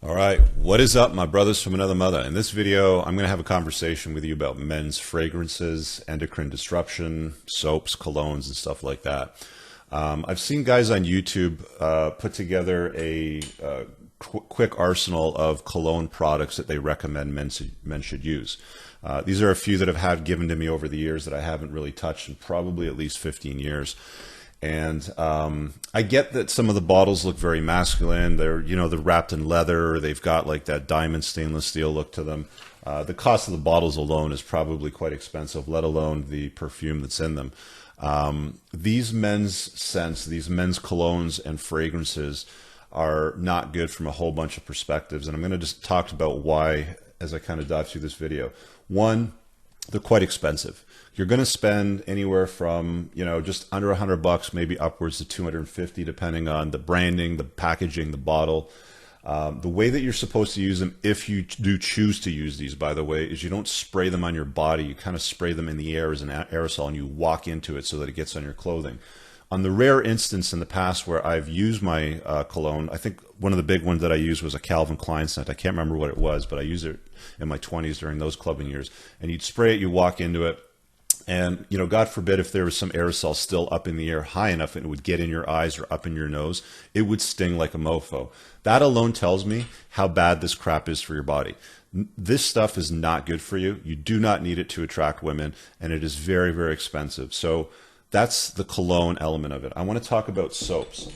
All right, what is up, my brothers from another mother? In this video, I'm going to have a conversation with you about men's fragrances, endocrine disruption, soaps, colognes, and stuff like that. I've seen guys on YouTube put together a quick arsenal of cologne products that they recommend men should use. These are a few that have had given to me over the years that I haven't really touched in probably at least 15 years. And I get that some of the bottles look very masculine. They're wrapped in leather, or they've got like that diamond stainless steel look to them. The cost of the bottles alone is probably quite expensive, let alone the perfume that's in them. These men's scents, these men's colognes and fragrances are not good from a whole bunch of perspectives. And I'm going to just talk about why as I kind of dive through this video. One, they're quite expensive. You're going to spend anywhere from, just under $100, maybe upwards to 250, depending on the branding, the packaging, the bottle. The way that you're supposed to use them, if you do choose to use these, by the way, is you don't spray them on your body. You kind of spray them in the air as an aerosol, and you walk into it so that it gets on your clothing. On the rare instance in the past where I've used my cologne, I think one of the big ones that I used was a Calvin Klein scent. I can't remember what it was, but I used it in my 20s during those clubbing years. And you'd spray it, you walk into it, and, God forbid if there was some aerosol still up in the air high enough and it would get in your eyes or up in your nose, it would sting like a mofo. That alone tells me how bad this crap is for your body. This stuff is not good for you. You do not need it to attract women, and it is very, very expensive. So that's the cologne element of it. I want to talk about soaps.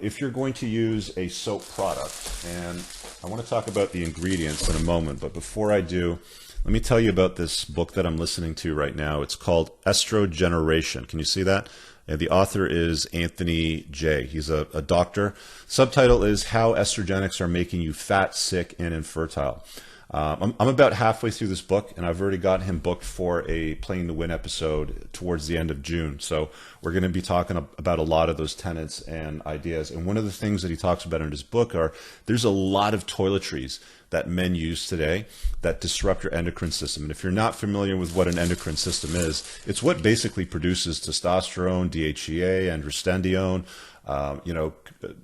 If you're going to use a soap product, and I want to talk about the ingredients in a moment, but before I do, let me tell you about this book that I'm listening to right now. It's called Estrogeneration. Can you see that? And the author is Anthony J. He's a doctor. Subtitle is How Estrogenics Are Making You Fat, Sick, and Infertile. I'm about halfway through this book, and I've already got him booked for a Playing to Win episode towards the end of June. So we're going to be talking about a lot of those tenets and ideas. And one of the things that he talks about in his book are there's a lot of toiletries that men use today that disrupt your endocrine system. And if you're not familiar with what an endocrine system is, it's what basically produces testosterone, DHEA, androstenedione,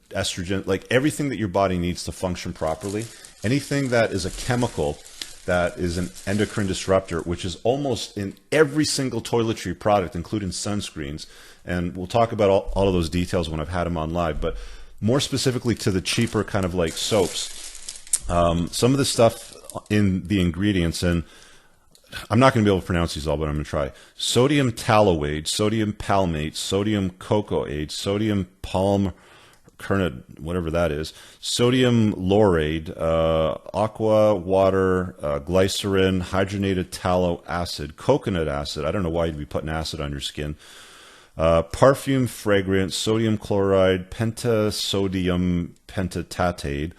estrogen, like everything that your body needs to function properly. Anything that is a chemical that is an endocrine disruptor, which is almost in every single toiletry product, including sunscreens. And we'll talk about all of those details when I've had them on live. But more specifically to the cheaper kind of like soaps, some of the stuff in the ingredients, and I'm not going to be able to pronounce these all, but I'm going to try. Sodium tallowate, sodium palmate, sodium cocoate, sodium palmcarbonate, whatever that is, sodium lauride, aqua, water, glycerin, hydrogenated tallow acid, coconut acid. I don't know why you'd be putting acid on your skin. Perfume fragrance, sodium chloride, pentasodium pentatate.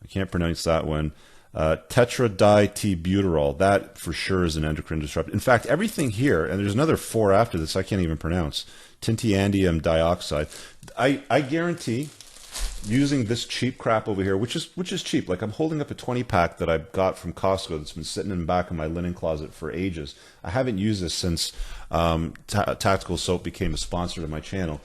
I can't pronounce that one. Tetradietibutyrol. That for sure is an endocrine disruptor. In fact, everything here, and there's another 4 after this I can't even pronounce. Tintiandium dioxide. I guarantee using this cheap crap over here, which is cheap. Like I'm holding up a 20-pack that I got from Costco that's been sitting in the back of my linen closet for ages. I haven't used this since Tactical Soap became a sponsor to my channel.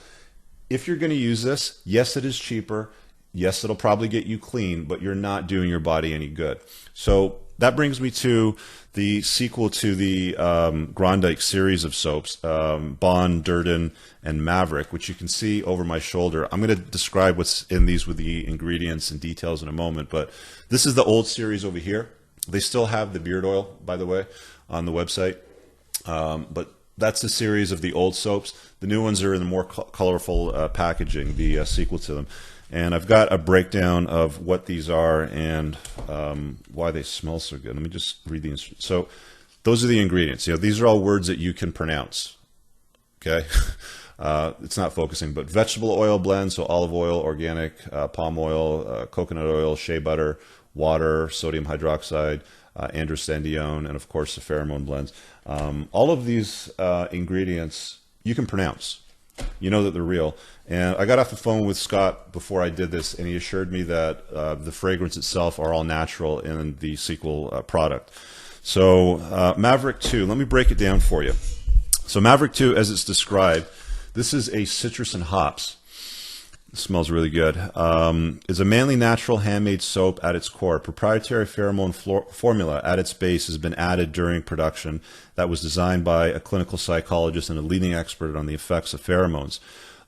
If you're going to use this, yes, it is cheaper. Yes, it'll probably get you clean, but you're not doing your body any good. So that brings me to the sequel to the Grondike series of soaps, Bond, Durden, and Maverick, which you can see over my shoulder. I'm going to describe what's in these with the ingredients and details in a moment, but this is the old series over here. They still have the beard oil, by the way, on the website, but that's the series of the old soaps. The new ones are in the more colorful packaging, the sequel to them. And I've got a breakdown of what these are and why they smell so good. Let me just read the instructions. So those are the ingredients. These are all words that you can pronounce. Okay? It's not focusing, but vegetable oil blend, so olive oil, organic, palm oil, coconut oil, shea butter, water, sodium hydroxide, androstenedione, and of course the pheromone blends. All of these ingredients you can pronounce. You know that they're real. And I got off the phone with Scott before I did this, and he assured me that the fragrance itself are all natural in the sequel product. So Maverick 2, let me break it down for you. So Maverick 2, as it's described, this is a citrus and hops. It smells really good. Is a manly, natural, handmade soap at its core. Proprietary pheromone formula at its base has been added during production that was designed by a clinical psychologist and a leading expert on the effects of pheromones.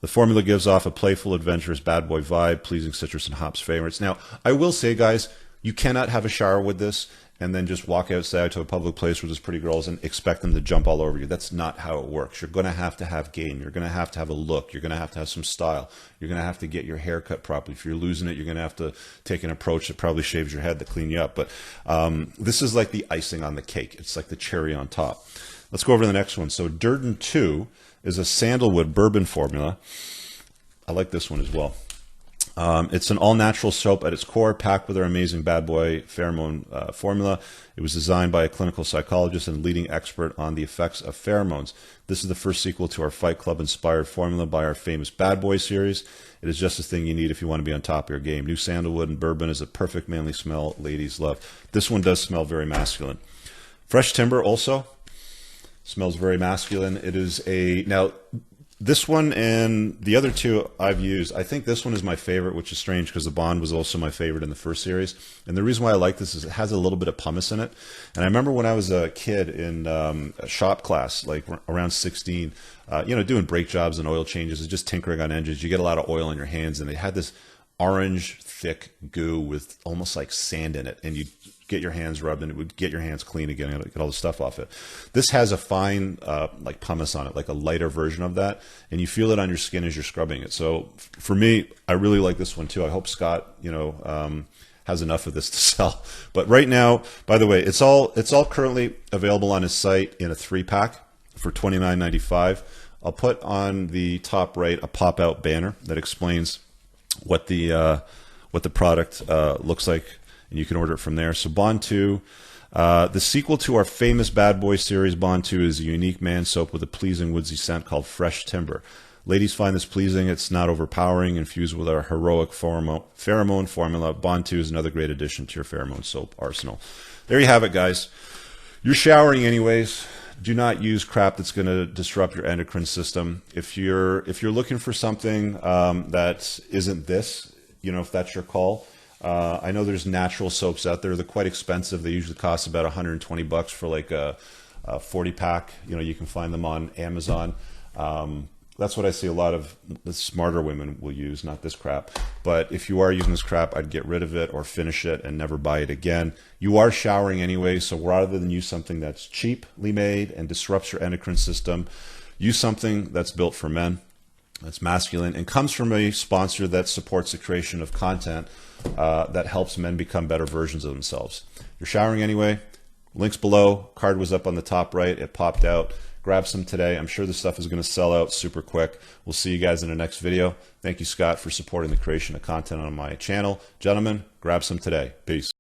The formula gives off a playful, adventurous, bad boy vibe, pleasing citrus and hops favorites. Now, I will say, guys, you cannot have a shower with this and then just walk outside to a public place where there's pretty girls and expect them to jump all over you. That's not how it works. You're going to have game. You're going to have a look. You're going to have some style. You're going to have to get your hair cut properly. If you're losing it, you're going to have to take an approach that probably shaves your head to clean you up. But this is like the icing on the cake. It's like the cherry on top. Let's go over to the next one. So Durden 2 is a sandalwood bourbon formula. I like this one as well. It's an all-natural soap at its core, packed with our amazing bad boy pheromone formula. It was designed by a clinical psychologist and leading expert on the effects of pheromones. This is the first sequel to our Fight Club-inspired formula by our famous Bad Boy series. It is just the thing you need if you want to be on top of your game. New sandalwood and bourbon is a perfect manly smell ladies love. This one does smell very masculine. Fresh timber also smells very masculine. It is a... Now, this one and the other two I've used, I think this one is my favorite, which is strange because the Bond was also my favorite in the first series. And the reason why I like this is it has a little bit of pumice in it. And I remember when I was a kid in a shop class, like around 16, doing brake jobs and oil changes, just tinkering on engines. You get a lot of oil in your hands, and they had this orange, thick goo with almost like sand in it. And you get your hands rubbed and it would get your hands clean again and get all the stuff off it. This has a fine like pumice on it, like a lighter version of that, and you feel it on your skin as you're scrubbing it. So for me, I really like this one too. I hope Scott has enough of this to sell. But right now, by the way, it's all currently available on his site in a 3-pack for $29.95. I'll put on the top right a pop-out banner that explains what the product looks like, and you can order it from there. So Bond 2, the sequel to our famous Bad Boy series, Bond 2 is a unique man soap with a pleasing woodsy scent called Fresh Timber. Ladies find this pleasing. It's not overpowering. Infused with our heroic pheromone formula, Bond 2 is another great addition to your pheromone soap arsenal. There you have it, guys. You're showering anyways. Do not use crap that's going to disrupt your endocrine system. If you're looking for something that isn't this, if that's your call, I know there's natural soaps out there. They're quite expensive. They usually cost about $120 for like a 40-pack. You can find them on Amazon. That's what I see a lot of the smarter women will use, not this crap. But if you are using this crap, I'd get rid of it or finish it and never buy it again. You are showering anyway, so rather than use something that's cheaply made and disrupts your endocrine system, use something that's built for men, that's masculine, and comes from a sponsor that supports the creation of content that helps men become better versions of themselves. You're showering anyway. Links below. Card was up on the top right. It popped out. Grab some today. I'm sure this stuff is going to sell out super quick. We'll see you guys in the next video. Thank you, Scott, for supporting the creation of content on my channel. Gentlemen, grab some today. Peace.